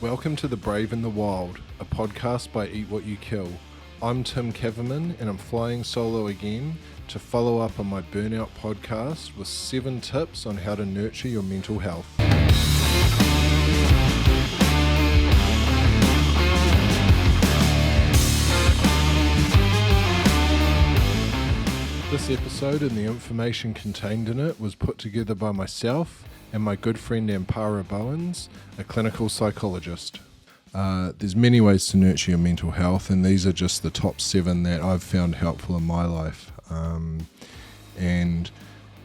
Welcome to The Brave and the Wild, a podcast by Eat What You Kill. I'm Tim Kavermann and I'm flying solo again to follow up on my Burnout podcast with 7 tips on how to nurture your mental health. This episode and the information contained in it was put together by myself and my good friend Ampara Bowens, a clinical psychologist. There's many ways to nurture your mental health, and these are just the top 7 that I've found helpful in my life. And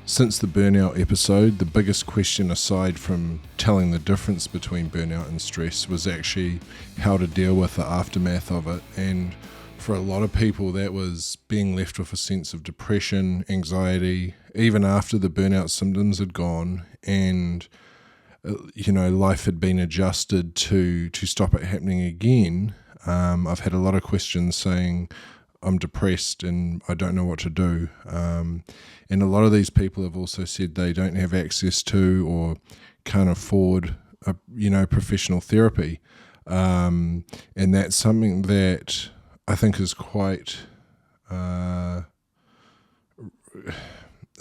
since the burnout episode, the biggest question aside from telling the difference between burnout and stress was actually how to deal with the aftermath of it. And for a lot of people, that was being left with a sense of depression, anxiety, even after the burnout symptoms had gone and, life had been adjusted to stop it happening again. I've had a lot of questions saying, I'm depressed and I don't know what to do. And a lot of these people have also said they don't have access to or can't afford, professional therapy. And that's something that I think is quite,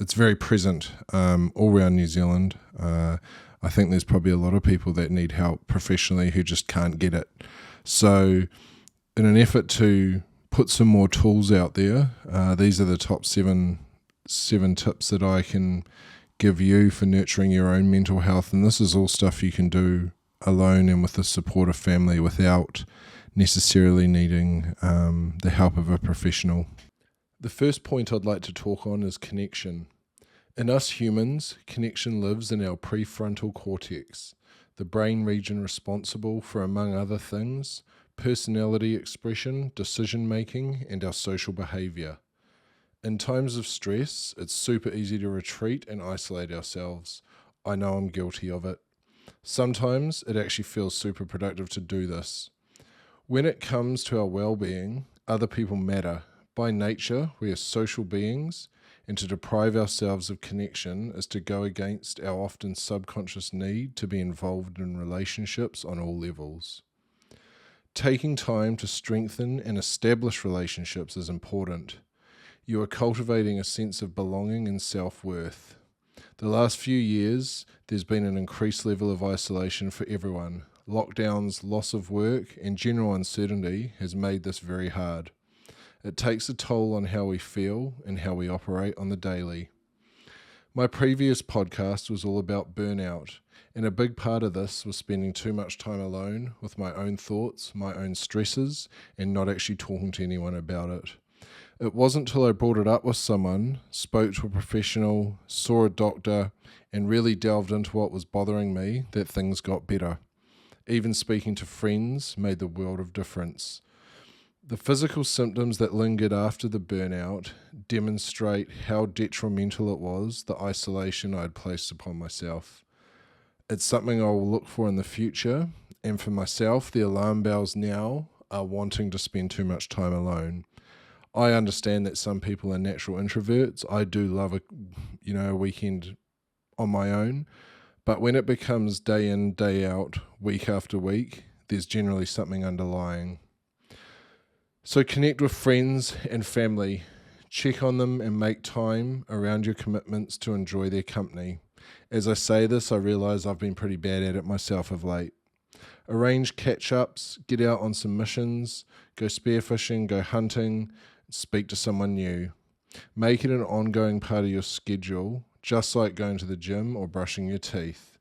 it's very present all around New Zealand. I think there's probably a lot of people that need help professionally who just can't get it. So in an effort to put some more tools out there, these are the top 7 tips that I can give you for nurturing your own mental health. And this is all stuff you can do alone and with the support of family without necessarily needing the help of a professional. The first point I'd like to talk on is connection. In us humans, connection lives in our prefrontal cortex, the brain region responsible for, among other things, personality expression, decision-making, and our social behavior. In times of stress, it's super easy to retreat and isolate ourselves. I know I'm guilty of it. Sometimes it actually feels super productive to do this. When it comes to our well-being, other people matter. By nature, we are social beings, and to deprive ourselves of connection is to go against our often subconscious need to be involved in relationships on all levels. Taking time to strengthen and establish relationships is important. You are cultivating a sense of belonging and self-worth. The last few years, there's been an increased level of isolation for everyone. Lockdowns, loss of work, and general uncertainty has made this very hard. It takes a toll on how we feel and how we operate on the daily. My previous podcast was all about burnout, and a big part of this was spending too much time alone with my own thoughts, my own stresses, and not actually talking to anyone about it. It wasn't until I brought it up with someone, spoke to a professional, saw a doctor, and really delved into what was bothering me that things got better. Even speaking to friends made the world of difference. The physical symptoms that lingered after the burnout demonstrate how detrimental it was, the isolation I had placed upon myself. It's something I will look for in the future, and for myself, the alarm bells now are wanting to spend too much time alone. I understand that some people are natural introverts. I do love a weekend on my own, but when it becomes day in, day out, week after week, there's generally something underlying. So connect with friends and family. Check on them and make time around your commitments to enjoy their company. As I say this, I realise I've been pretty bad at it myself of late. Arrange catch-ups, get out on some missions, go spearfishing, go hunting, speak to someone new. Make it an ongoing part of your schedule, just like going to the gym or brushing your teeth.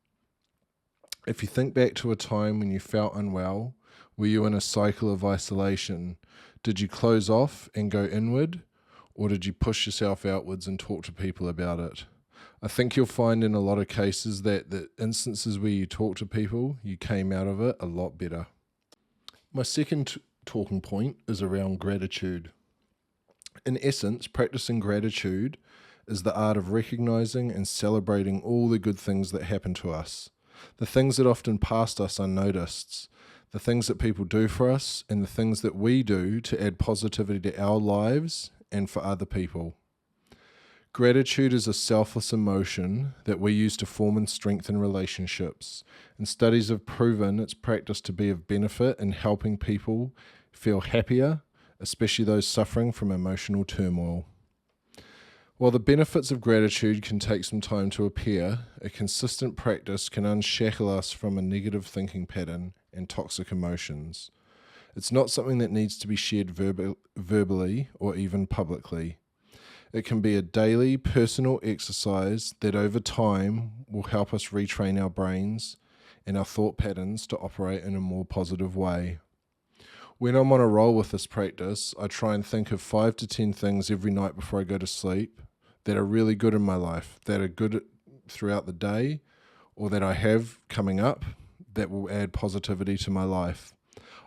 If you think back to a time when you felt unwell, were you in a cycle of isolation? Did you close off and go inward, or did you push yourself outwards and talk to people about it? I think you'll find in a lot of cases that the instances where you talk to people, you came out of it a lot better. My second talking point is around gratitude. In essence, practicing gratitude is the art of recognizing and celebrating all the good things that happen to us, the things that often pass us unnoticed, the things that people do for us, and the things that we do to add positivity to our lives and for other people. Gratitude is a selfless emotion that we use to form and strengthen relationships, and studies have proven its practice to be of benefit in helping people feel happier, especially those suffering from emotional turmoil. While the benefits of gratitude can take some time to appear, a consistent practice can unshackle us from a negative thinking pattern and toxic emotions. It's not something that needs to be shared verbally or even publicly. It can be a daily personal exercise that over time will help us retrain our brains and our thought patterns to operate in a more positive way. When I'm on a roll with this practice, I try and think of 5 to 10 things every night before I go to sleep that are really good in my life, that are good throughout the day, or that I have coming up that will add positivity to my life.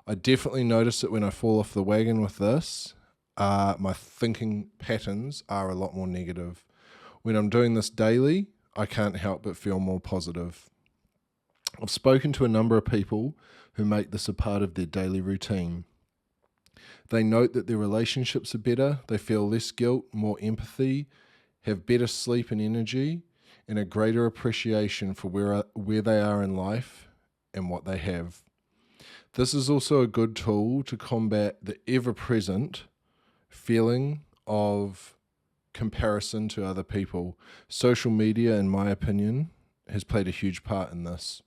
I definitely notice it when I fall off the wagon with this. My thinking patterns are a lot more negative. When I'm doing this daily, I can't help but feel more positive. I've spoken to a number of people who make this a part of their daily routine. They note that their relationships are better, they feel less guilt, more empathy, have better sleep and energy, and a greater appreciation for where they are in life and what they have. This is also a good tool to combat the ever-present feeling of comparison to other people. Social media, in my opinion, has played a huge part in this.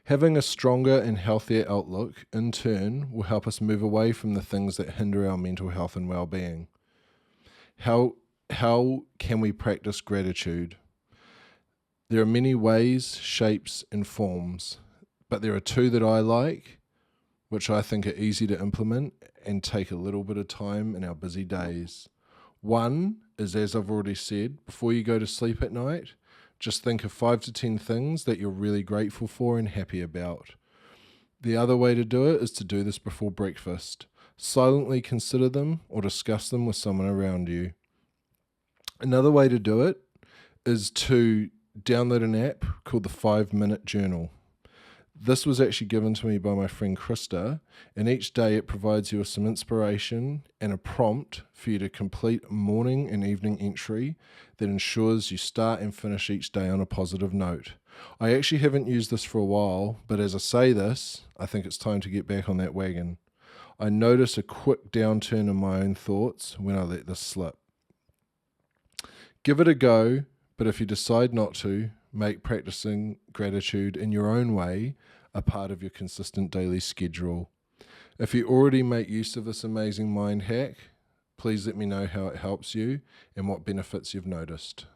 Having a stronger and healthier outlook, in turn, will help us move away from the things that hinder our mental health and well-being. How can we practice gratitude? There are many ways, shapes, and forms, but there are 2 that I like, which I think are easy to implement and take a little bit of time in our busy days. One is, as I've already said, before you go to sleep at night, just think of 5 to 10 things that you're really grateful for and happy about. The other way to do it is to do this before breakfast. Silently consider them or discuss them with someone around you. Another way to do it is to download an app called the 5-Minute Journal. This was actually given to me by my friend Krista, and each day it provides you with some inspiration and a prompt for you to complete a morning and evening entry that ensures you start and finish each day on a positive note. I actually haven't used this for a while, but as I say this, I think it's time to get back on that wagon. I notice a quick downturn in my own thoughts when I let this slip. Give it a go, but if you decide not to, make practicing gratitude in your own way a part of your consistent daily schedule. If you already make use of this amazing mind hack, please let me know how it helps you and what benefits you've noticed.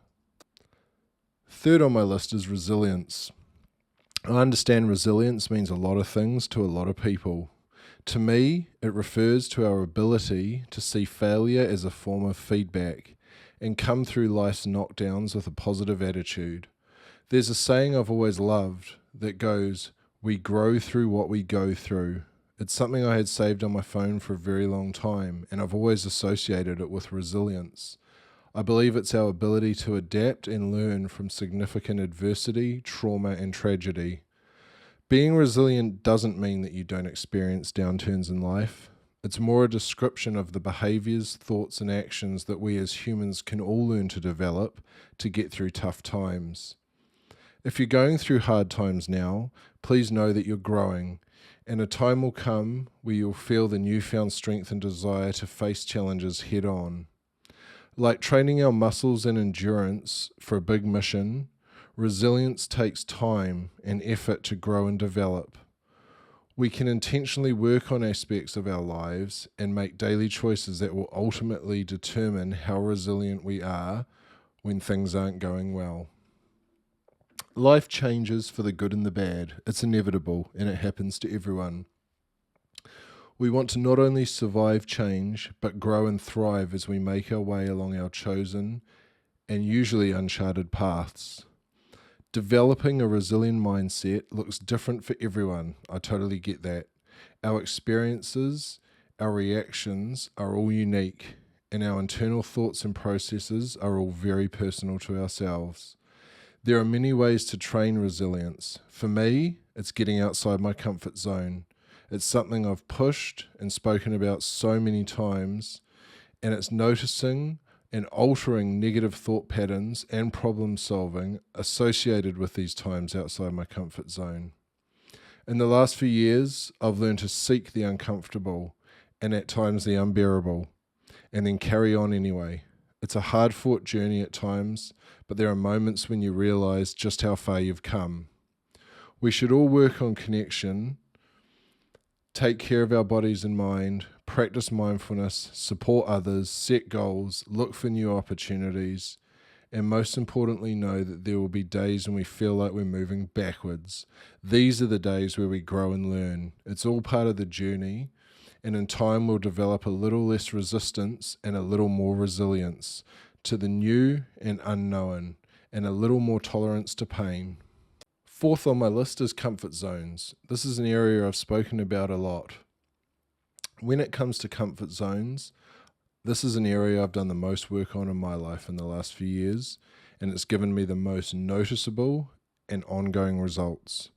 Third on my list is resilience. I understand resilience means a lot of things to a lot of people. To me, it refers to our ability to see failure as a form of feedback and come through life's knockdowns with a positive attitude. There's a saying I've always loved that goes, "We grow through what we go through." It's something I had saved on my phone for a very long time, and I've always associated it with resilience. I believe it's our ability to adapt and learn from significant adversity, trauma, and tragedy. Being resilient doesn't mean that you don't experience downturns in life. It's more a description of the behaviors, thoughts, and actions that we as humans can all learn to develop to get through tough times. If you're going through hard times now, please know that you're growing, and a time will come where you'll feel the newfound strength and desire to face challenges head on. Like training our muscles and endurance for a big mission, resilience takes time and effort to grow and develop. We can intentionally work on aspects of our lives and make daily choices that will ultimately determine how resilient we are when things aren't going well. Life changes for the good and the bad. It's inevitable, and it happens to everyone. We want to not only survive change, but grow and thrive as we make our way along our chosen and usually uncharted paths. Developing a resilient mindset looks different for everyone. I totally get that. Our experiences, our reactions are all unique, and our internal thoughts and processes are all very personal to ourselves. There are many ways to train resilience. For me, it's getting outside my comfort zone. It's something I've pushed and spoken about so many times, and it's noticing and altering negative thought patterns and problem solving associated with these times outside my comfort zone. In the last few years, I've learned to seek the uncomfortable and at times the unbearable, and then carry on anyway. It's a hard-fought journey at times, but there are moments when you realize just how far you've come. We should all work on connection, take care of our bodies and mind, practice mindfulness, support others, set goals, look for new opportunities, and most importantly, know that there will be days when we feel like we're moving backwards. These are the days where we grow and learn. It's all part of the journey, and in time we'll develop a little less resistance and a little more resilience to the new and unknown, and a little more tolerance to pain. Fourth on my list is comfort zones. This is an area I've spoken about a lot. When it comes to comfort zones, this is an area I've done the most work on in my life in the last few years, and it's given me the most noticeable and ongoing results.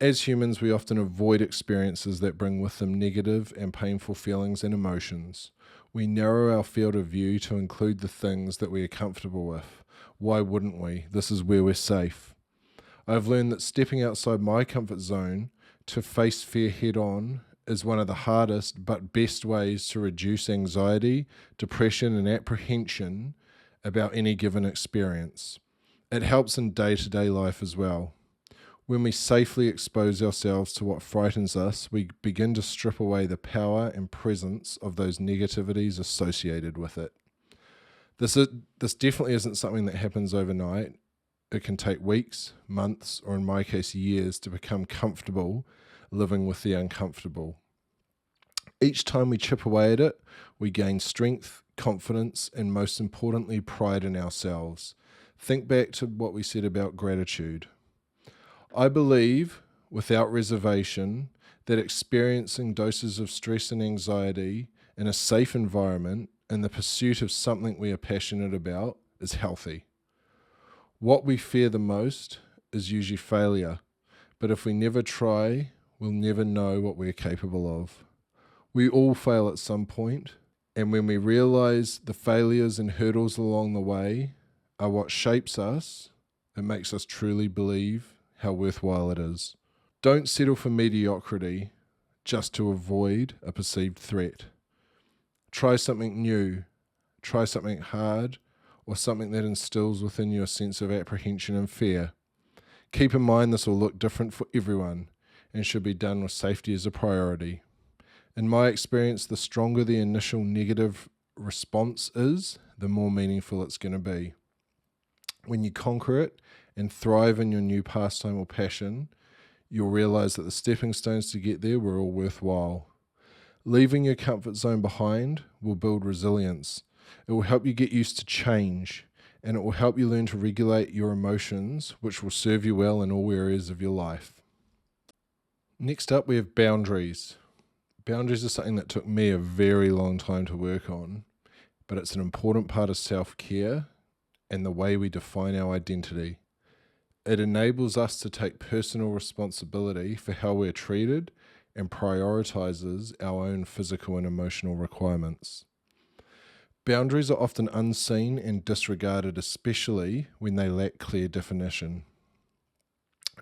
As humans, we often avoid experiences that bring with them negative and painful feelings and emotions. We narrow our field of view to include the things that we are comfortable with. Why wouldn't we? This is where we're safe. I've learned that stepping outside my comfort zone to face fear head on is one of the hardest but best ways to reduce anxiety, depression, and apprehension about any given experience. It helps in day-to-day life as well. When we safely expose ourselves to what frightens us, we begin to strip away the power and presence of those negativities associated with it. This definitely isn't something that happens overnight. It can take weeks, months, or in my case, years to become comfortable living with the uncomfortable. Each time we chip away at it, we gain strength, confidence, and most importantly, pride in ourselves. Think back to what we said about gratitude. I believe, without reservation, that experiencing doses of stress and anxiety in a safe environment in the pursuit of something we are passionate about is healthy. What we fear the most is usually failure, but if we never try, we'll never know what we're capable of. We all fail at some point, and when we realize the failures and hurdles along the way are what shapes us, it makes us truly believe how worthwhile it is. Don't settle for mediocrity just to avoid a perceived threat. Try something new, try something hard, or something that instills within you a sense of apprehension and fear. Keep in mind this will look different for everyone and should be done with safety as a priority. In my experience, the stronger the initial negative response is, the more meaningful it's going to be. When you conquer it and thrive in your new pastime or passion, you'll realize that the stepping stones to get there were all worthwhile. Leaving your comfort zone behind will build resilience. It will help you get used to change, and it will help you learn to regulate your emotions, which will serve you well in all areas of your life. Next up, we have boundaries. Boundaries are something that took me a very long time to work on, but it's an important part of self-care and the way we define our identity. It enables us to take personal responsibility for how we're treated and prioritizes our own physical and emotional requirements. Boundaries are often unseen and disregarded, especially when they lack clear definition.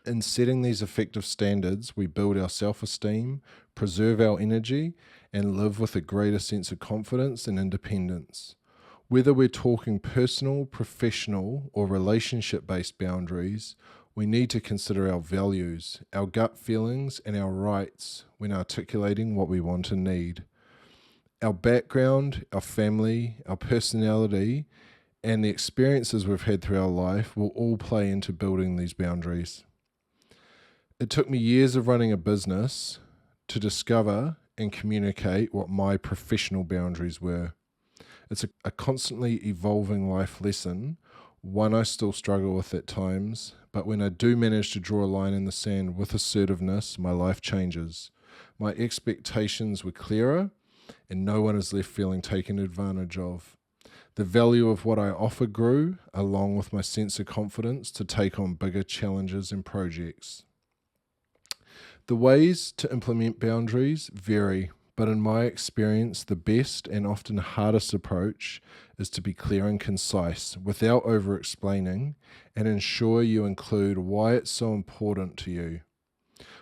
In setting these effective standards, we build our self-esteem, preserve our energy, and live with a greater sense of confidence and independence. Whether we're talking personal, professional, or relationship-based boundaries, we need to consider our values, our gut feelings, and our rights when articulating what we want and need. Our background, our family, our personality, and the experiences we've had through our life will all play into building these boundaries. It took me years of running a business to discover and communicate what my professional boundaries were. It's a constantly evolving life lesson, one I still struggle with at times, but when I do manage to draw a line in the sand with assertiveness, my life changes. My expectations were clearer, and no one is left feeling taken advantage of. The value of what I offer grew, along with my sense of confidence to take on bigger challenges and projects. The ways to implement boundaries vary, but in my experience, the best and often hardest approach is to be clear and concise without over-explaining, and ensure you include why it's so important to you.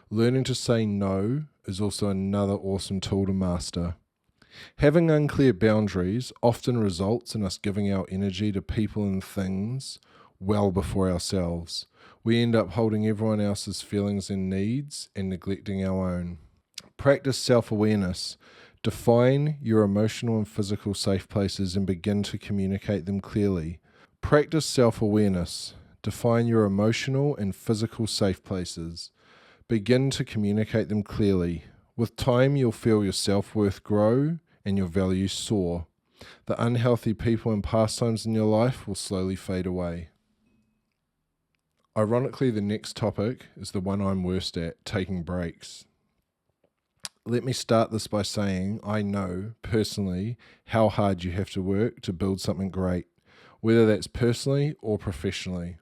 Learning to say no is also another awesome tool to master. Having unclear boundaries often results in us giving our energy to people and things well before ourselves. We end up holding everyone else's feelings and needs and neglecting our own. Practice self-awareness. Define your emotional and physical safe places and begin to communicate them clearly. Practice self-awareness. Define your emotional and physical safe places. Begin to communicate them clearly. With time, you'll feel your self-worth grow and your values soar. The unhealthy people and pastimes in your life will slowly fade away. Ironically, the next topic is the one I'm worst at, taking breaks. Let me start this by saying I know, personally, how hard you have to work to build something great, whether that's personally or professionally.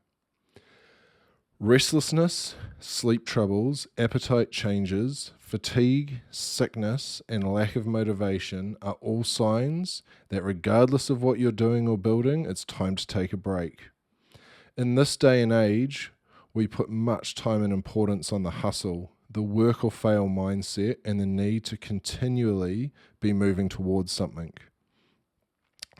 Restlessness, sleep troubles, appetite changes, fatigue, sickness, and lack of motivation are all signs that regardless of what you're doing or building, it's time to take a break. In this day and age, we put much time and importance on the hustle, the work or fail mindset, and the need to continually be moving towards something.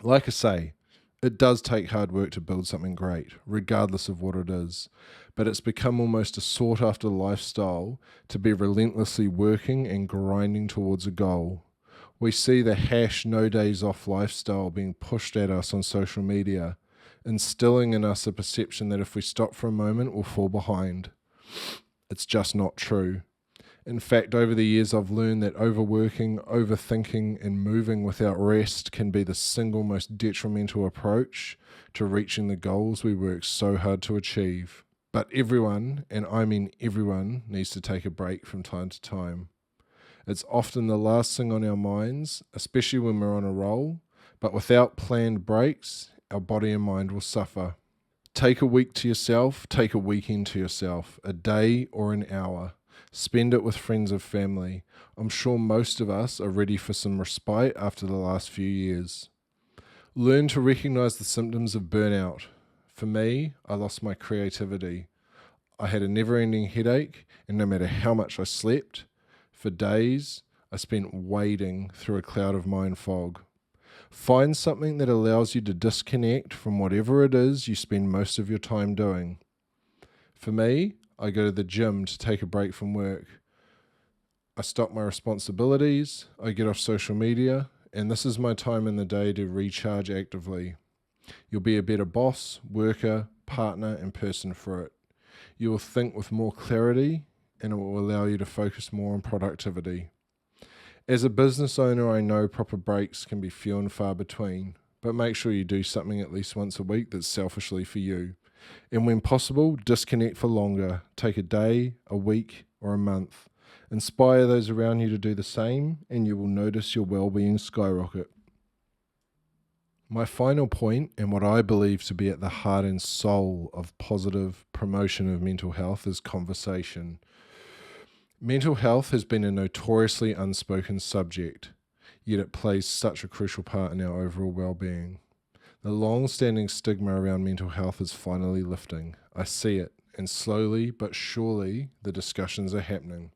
Like I say, it does take hard work to build something great, regardless of what it is, but it's become almost a sought-after lifestyle to be relentlessly working and grinding towards a goal. We see the #no days off lifestyle being pushed at us on social media, instilling in us a perception that if we stop for a moment, we'll fall behind. It's just not true. In fact, over the years, I've learned that overworking, overthinking, and moving without rest can be the single most detrimental approach to reaching the goals we work so hard to achieve. But everyone, and I mean everyone, needs to take a break from time to time. It's often the last thing on our minds, especially when we're on a roll, but without planned breaks, our body and mind will suffer. Take a week to yourself, take a weekend to yourself, a day or an hour. Spend it with friends or family. I'm sure most of us are ready for some respite after the last few years. Learn to recognize the symptoms of burnout. For me, I lost my creativity. I had a never-ending headache, and no matter how much I slept, for days, I spent wading through a cloud of mind fog. Find something that allows you to disconnect from whatever it is you spend most of your time doing. For me, I go to the gym to take a break from work. I stop my responsibilities, I get off social media, and this is my time in the day to recharge actively. You'll be a better boss, worker, partner, and person for it. You will think with more clarity, and it will allow you to focus more on productivity. As a business owner, I know proper breaks can be few and far between, but make sure you do something at least once a week that's selfishly for you. And when possible, disconnect for longer. Take a day, a week, or a month. Inspire those around you to do the same, and you will notice your well-being skyrocket. My final point, and what I believe to be at the heart and soul of positive promotion of mental health, is conversation. Mental health has been a notoriously unspoken subject, yet it plays such a crucial part in our overall well-being. The long-standing stigma around mental health is finally lifting. I see it, and slowly but surely the discussions are happening.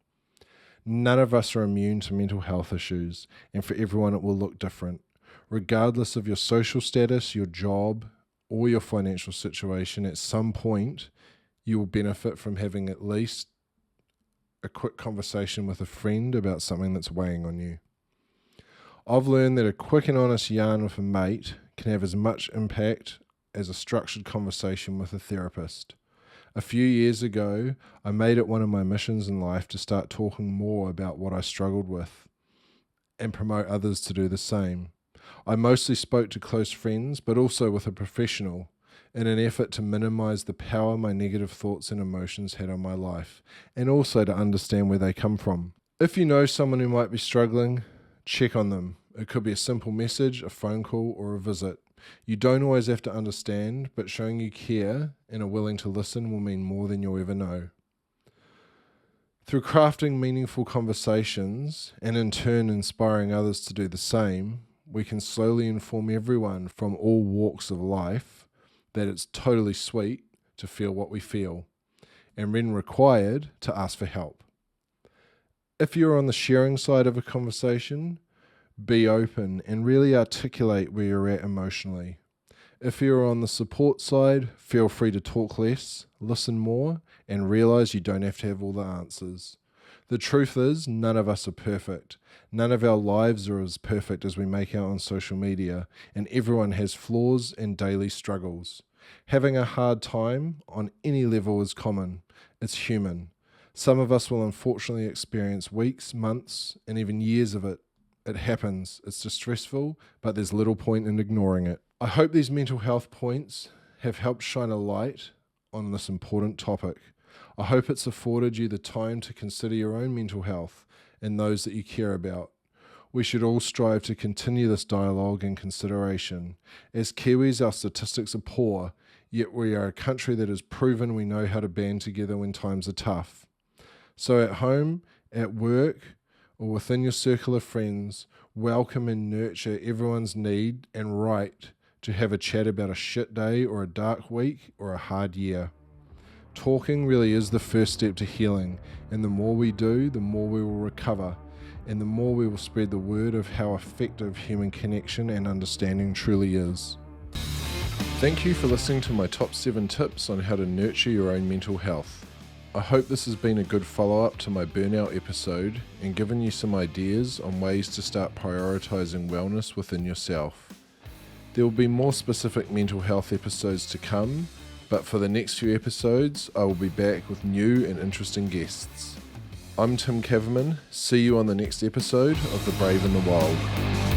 None of us are immune to mental health issues, and for everyone it will look different. Regardless of your social status, your job, or your financial situation, at some point you will benefit from having at least a quick conversation with a friend about something that's weighing on you. I've learned that a quick and honest yarn with a mate can have as much impact as a structured conversation with a therapist. A few years ago, I made it one of my missions in life to start talking more about what I struggled with and promote others to do the same. I mostly spoke to close friends, but also with a professional, in an effort to minimize the power my negative thoughts and emotions had on my life, and also to understand where they come from. If you know someone who might be struggling, check on them. It could be a simple message, a phone call, or a visit. You don't always have to understand, but showing you care and are willing to listen will mean more than you'll ever know. Through crafting meaningful conversations and in turn inspiring others to do the same, we can slowly inform everyone from all walks of life that it's totally sweet to feel what we feel, and when required, to ask for help. If you're on the sharing side of a conversation, be open and really articulate where you're at emotionally. If you're on the support side, feel free to talk less, listen more, and realize you don't have to have all the answers. The truth is, none of us are perfect. None of our lives are as perfect as we make out on social media, and everyone has flaws and daily struggles. Having a hard time on any level is common. It's human. Some of us will unfortunately experience weeks, months, and even years of it. It happens. It's distressful, but there's little point in ignoring it. I hope these mental health points have helped shine a light on this important topic. I hope it's afforded you the time to consider your own mental health and those that you care about. We should all strive to continue this dialogue and consideration. As Kiwis, our statistics are poor, yet we are a country that has proven we know how to band together when times are tough. So at home, at work, or within your circle of friends, welcome and nurture everyone's need and right to have a chat about a shit day or a dark week or a hard year. Talking really is the first step to healing, and the more we do, the more we will recover, and the more we will spread the word of how effective human connection and understanding truly is. Thank you for listening to my top 7 tips on how to nurture your own mental health. I hope this has been a good follow-up to my Burnout episode and given you some ideas on ways to start prioritizing wellness within yourself. There will be more specific mental health episodes to come, but for the next few episodes, I will be back with new and interesting guests. I'm Tim Kavermann. See you on the next episode of The Brave in the Wild.